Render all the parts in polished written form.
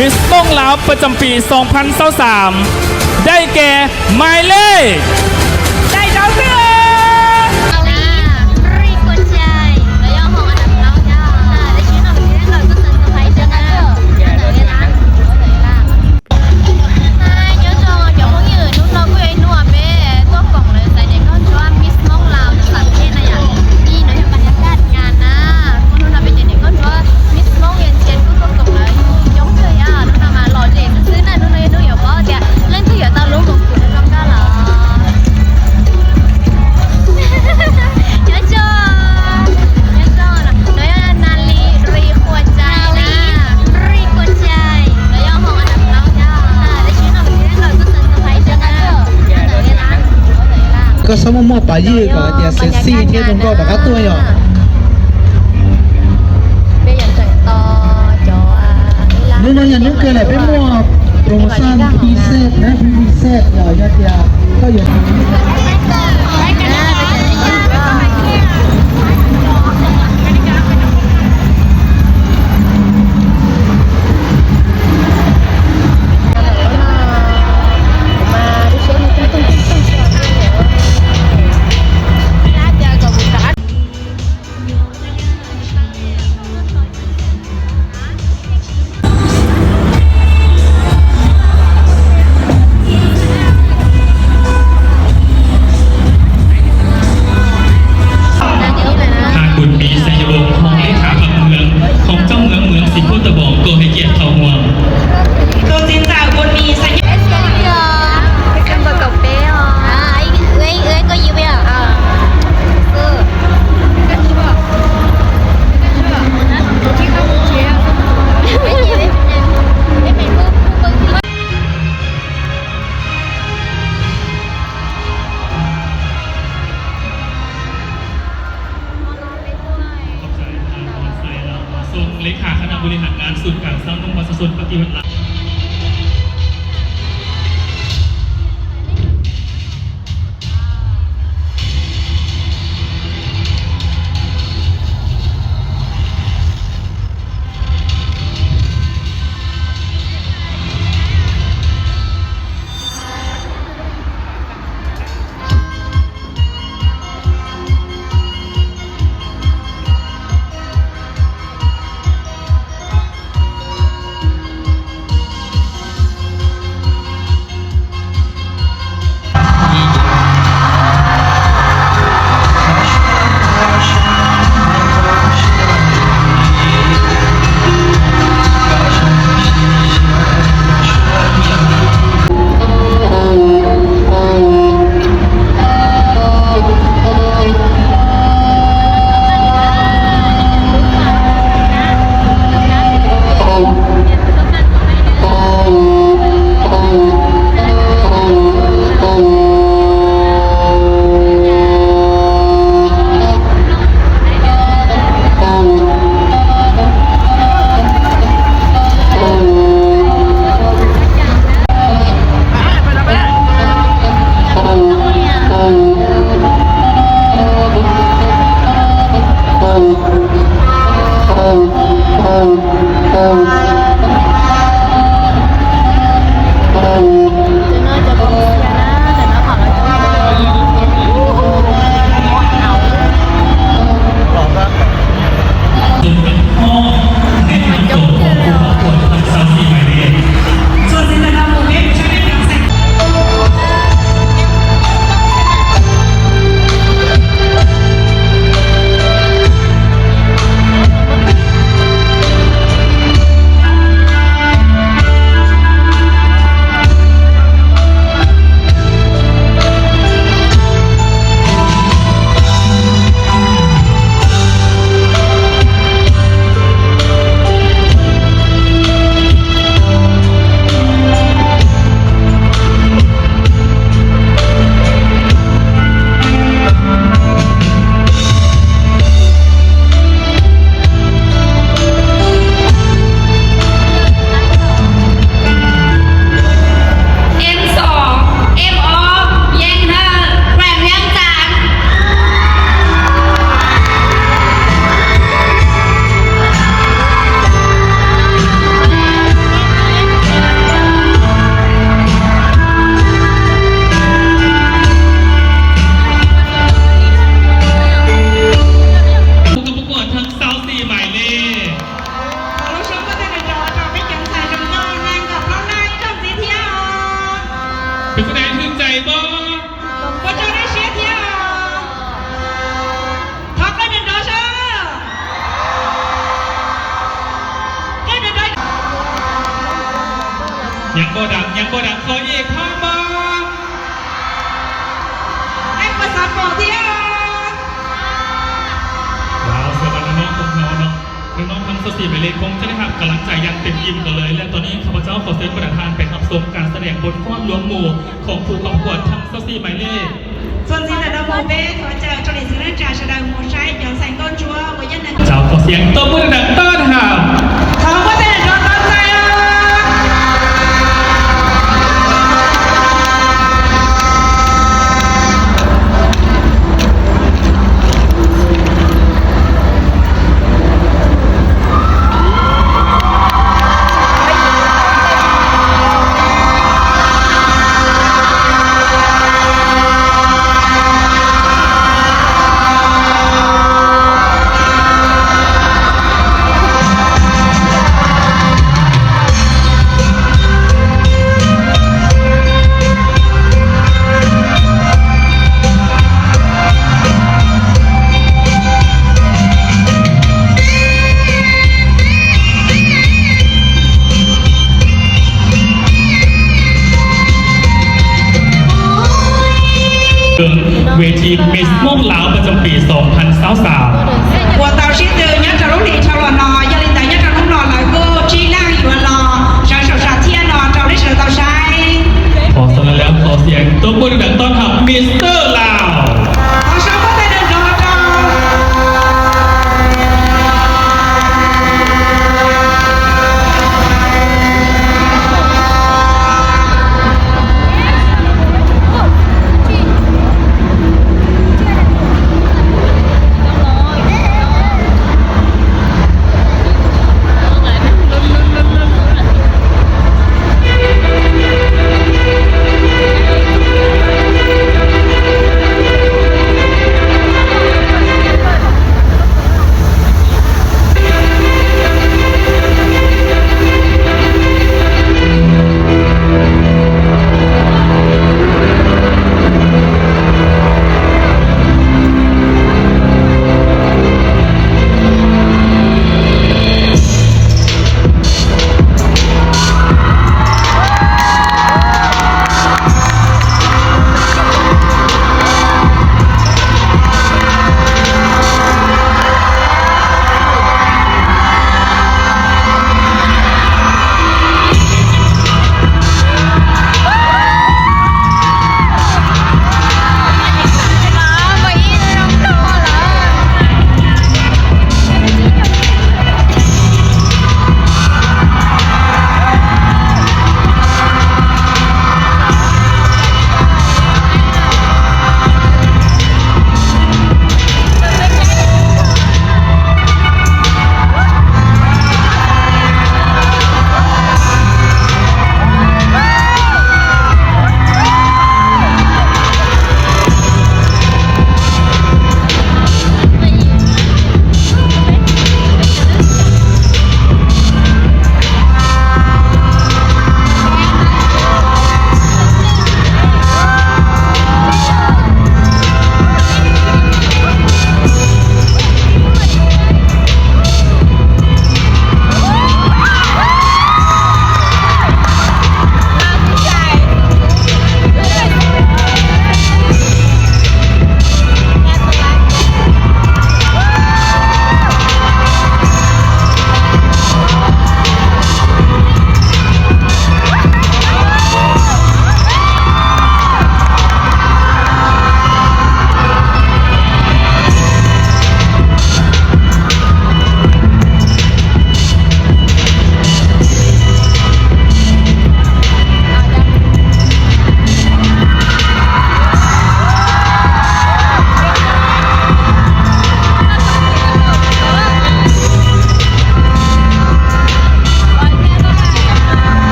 มิสบ้องลาวประจำปี 2023 ได้แก่หมายเลขได้ดาวเรืองก็สมมติป่ายี่ก็จะเซ็กซี่ที่ตรงก็แบบว่าตัวหยอกนู่นนั่นอย่างนู้นเกิดอะไรไปมั่วโปรโมชั่นพิเศษนะพิเศษหน่อยยาก็อยู่เลขาคณะบริหารงานศูนย์การสร้างนวัตสนปฏิวัติ ยังโบดังขออีกพ่อมา Em có sắp bỏ theo ว้าวสวัสดีน้องของเราเนาะน้องทั้ง14หมายเลขคงจะได้รับกำลังใจอย่างเต็มอิ่มกันเลย และตอนนี้ข้าพเจ้าขอเชิญประธานไปรับชมการแสดงบทฟ้อนหลวงหมู่ของผู้ประกวดทั้ง14หมายเลข Xuân xin là đâu bố bê Thỏa chờ cho đến sự trà sở đồng một trái Dọn sành con chúa của dân này เจ้าขอเสียงตบมือดังต้อนรับ Không có thể cho con tayเวทีมิสม่วงเหลาประจำปี 2023 Của tàu sĩ từ nhất trà lúc đi trao lò nò Gia linh tại nhất trà lúc nò là cô Chi năng hiệu lò Sáng sổ sạc thiên nò trao đi sở tàu sai ขอสนับแล้วขอเสียงตบมือดังต้อนรับมิสเตอร์ลาว Không sao có thể được cho trao Hãy subscribe cho kênh Ghiền Mì Gõ để không bỏ lỡ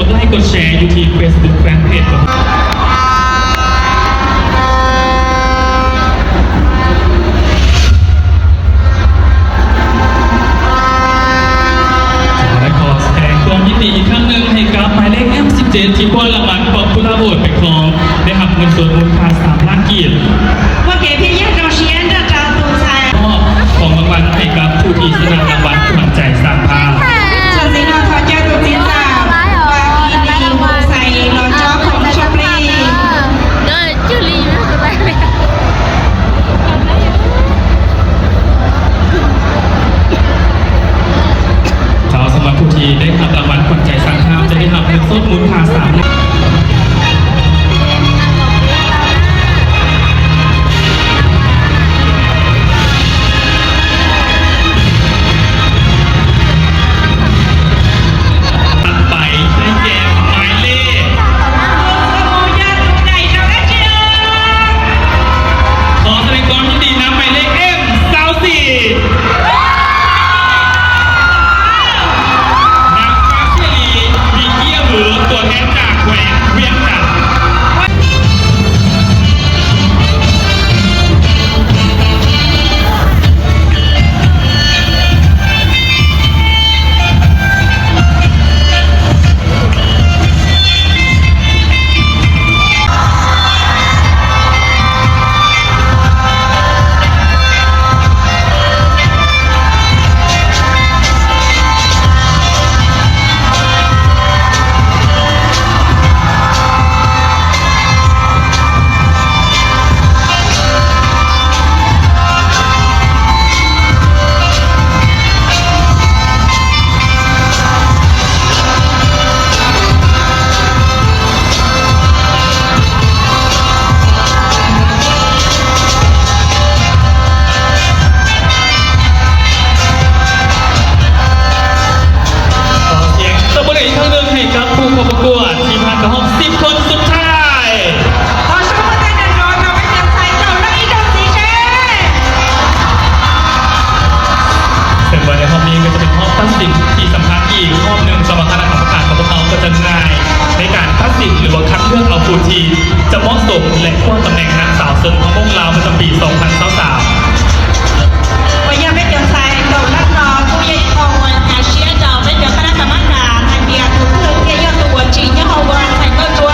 ดไลค์กดแชร์อยู่ที่ Facebook Fanpage ของและขอแสดงความยินดีอีกครั้งหนึ่งให้กับหมายเลข M17 ที่คว้ารางวัลป๊อปปูล่าโหวตเป็นของได้รับเงินสดมูลค่า3 ล้านกีบ ว่าเก๋พี่ยังเราเชียร์จะจ้าตูใส่ มอบของรางวัลให้กับผู้ที่ชนะรางวัลขวัญใจสร้างภาพ ฉันสินอทอเจ้าตูจินจ้าว่าอีนีมูใส่รอจ้อของชอบลี เขาสำหรับผู้ที่ได้รับรางวัลขวัญใจสร้างภาพจะได้รับเงินสดมูลค่า3 ล้าน ไปได้แก่หมายเลข ขอแสดงความยินดีนะหมายเลข M24 นางฟ้าเชลีมีเยี่ยหือตัวแทนจากแขวงเวียงจันทร์ขอเสียงตบมืออีกครั้งหนึ่งให้กับผู้เข้าประกวดที่ผ่านเข้ารอบ10 คนสุดท้าย ซึ่งวันในรอบนี้ก็จะเป็นรอบตัดสินที่สำคัญอีกรอบหนึ่งสำหรับคณะกรรมการของพวกเราก็จะง่ายในการตัดสินหรือว่าคัดเลือกเอาผู้ที่จะเหมาะสมและควรตำแหน่งนางสาวเซินพระมงลาวประจำปี 2023 ว่ายังไม่เจอใส่ดอกนักร้องผู้ใหญ่ทองวันหาเชียร์เจ้าไม่เจอคณะกรรมการทางเดียร์ถูกเพื่อนเกี่ยวตัวจริงยังเอาวันใส่ก็ตัว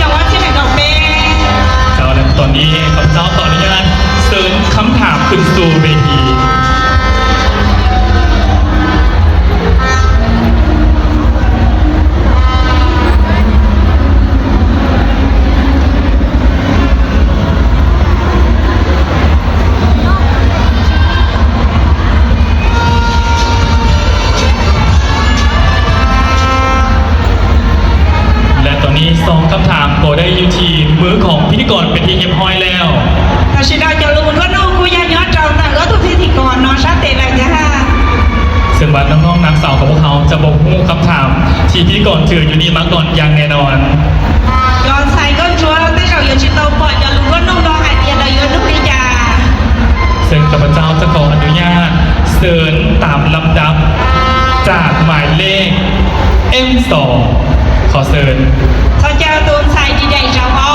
จังหวัดที่ไหนดอกเบ้ เจ้าและตอนนี้ข้าพเจ้าต่ออนุญาตเชิญคำถามขึ้นสู่เวที และตอนนี้2 คำถามก็ได้อยู่ที่มือของพิธีกรเป็นที่เรียบร้อยแล้ว ถ้าชิดาจะรู้ว่าน้องกูยังย้อนเจ้าแต่ก็ทุกพิธีกรนอนชัดเจนเลยจ้า ซึ่งวันน้องๆนางสาวของพวกเขาจะบอกหูคำถามที่พิธีกรถืออยู่นี่มาก่อนอย่างแน่นอน ย้อนใส่ก็ชัวร์แต่เราอยู่ชิดโตปล่อยจะรู้ว่าน้องดองไอเดียเราเยอะนุ่มดีจ้า ซึ่งข้าพเจ้าจะขออนุญาตเชิญตามลำดับจากหมายเลข M2 ขอเชิญ เขาเจ้าตูนใส่ดีใจเจ้าพ่อ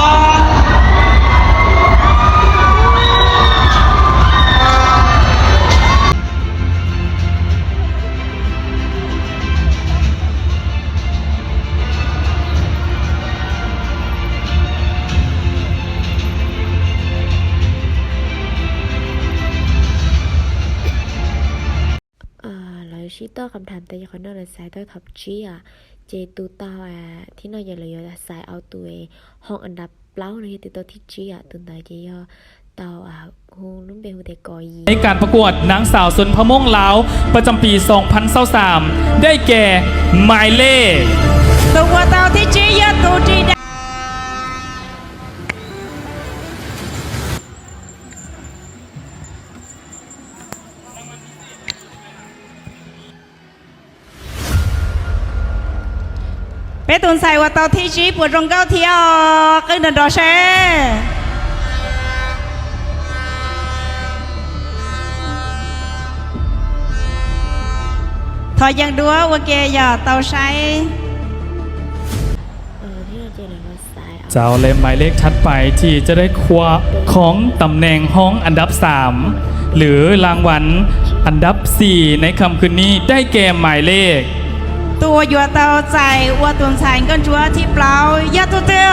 เราชี้ต่อคำถามแต่ยังคนนอกในสายต่อท็อปชี้เจตูต่อที่นอกอย่างเลยสายเอาตัวห้องอันดับเล่าในติดต่อที่ชี้ตุนตายเจียต่อคงนุ่มเบลเดกอยี ในการประกวดนางสาวสนพะม่วงลาวประจำปี 2023 ได้แก่หมายเลข ตัวเต่าที่ชี้เยอะตัวที่ได้bé tuần sai qua tàu thi chí của trong cao theo cái đợt đó xe thời gian đua qua kia giờ tàu say เจ้าและหมายเลขชัดไปที่จะได้คว้าของตำแหน่งห้องอันดับ 3 หรือรางวัลอันดับ 4 ในค่ำคืนนี้ได้แก่หมายเลข ตัวยัวเตาใจวัวตุนสายกันจัวที่เปล่ายาตุเตอ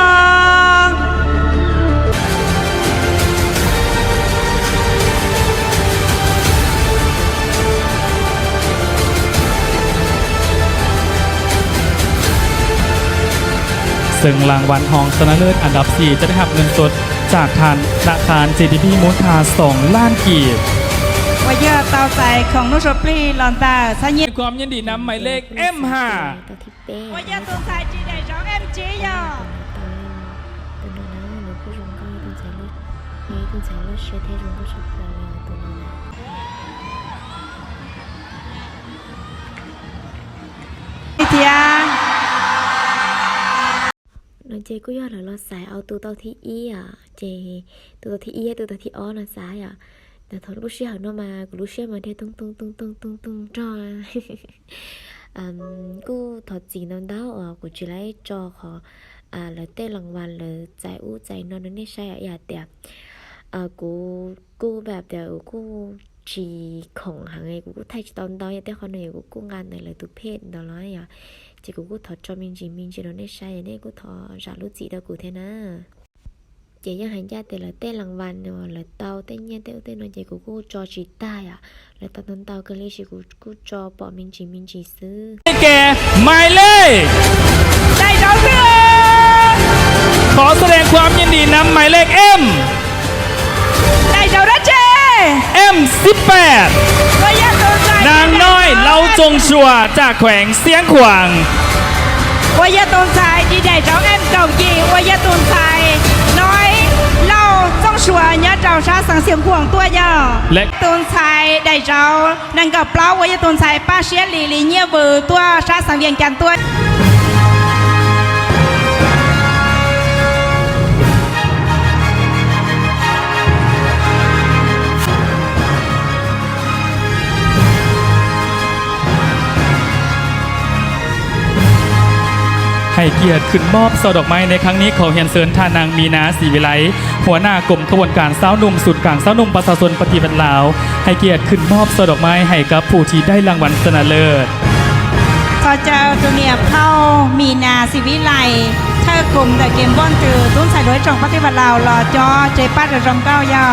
ซึ่งรางวัลทองชนะเลิศอันดับ 4 จะได้รับเงินสดจากธนาคาร GDP มูลค่า2 ล้านกีบ วัยเตาใจของนุชปรีลอนตาสัญญา ความยินดีนำหมายเลข M5 ตัวที่เป้ วัยตุนสายจีได้จ้องเอ็มจียอ ตัวนั้นหนูผู้ชมก็ตัวใจเลือดนี่ตัวใจเลือดเชื่อเทจงก็ชอบเราตัวนั้น เทีย nó chơi cứ do là lo xài ao tụ tao thi ý à chơi tụ tao thi ý tụ tao thi ó là xài àแต่ทอนลูกเชี่ยวnó màลูกเชี่ยวมาเทตุ้งchoกูถอดจีนน้ำดาวกูจะไล่จอขอเลยเต้รางวัลเลยใจอู้ใจนอนนี่ใช่อย่าเตียกูแบบเดี๋ยวกูจีของหางไงกูไทยตอนอย่าเต้คนไหนกูงานไหนเลยตุเพศตอนร้อยchỉ cũng thọ cho mình chỉ nó nên sai nên cũng thọ giả lúc chị đâu cụ thế na chỉ những hành gia thì là tên làng văn rồi là tao tên nhiên tên nó chỉ cũng cho chị ta à là tao cái lý chỉ cũng cho bỏ mình chỉ xứ แก่หมายเลข ได้จ้องเพื่อ ขอแสดงความยินดีนำหมายเลข M ได้จ้องรัชเจ M18 วัยตุนสาย นางน้อยเราจงชัวจากแขวงเสียงขวาง วัยตุนสายจีได้จ้องเอ็มเก่าจีวัยตุนสายน้อยเล่าต้องชัวเนื้อเจ้าชาสังเสียงห่วงตัวยอ และ ตุนสายได้เจ้านั่งกับเปล่าวัยตุนสายป้าเชียลีเงียบือตัวชาสังเวียงจันตัว ให้เกียรติขึ้นมอบช่อดอกไม้ในครั้งนี้ขอเรียนเชิญท่านางมีนาศรีวิไลหัวหน้ากลุ่มขบวนการสาวหนุ่มสุดกลางสาวหนุ่มประชาชนปฏิบัติลาวให้เกียรติขึ้นมอบช่อดอกไม้ให้กับผู้ที่ได้รางวัลชนะเลิศ ก็เจ้าตัวเนี่ยเข้ามีนาสิวิไลถ้ากลุ่มแต่เกมบอนจือตุ้นใส่ด้วยจงปฏิบัติลาวรอจอเจปัดหรือจงเก้ายอ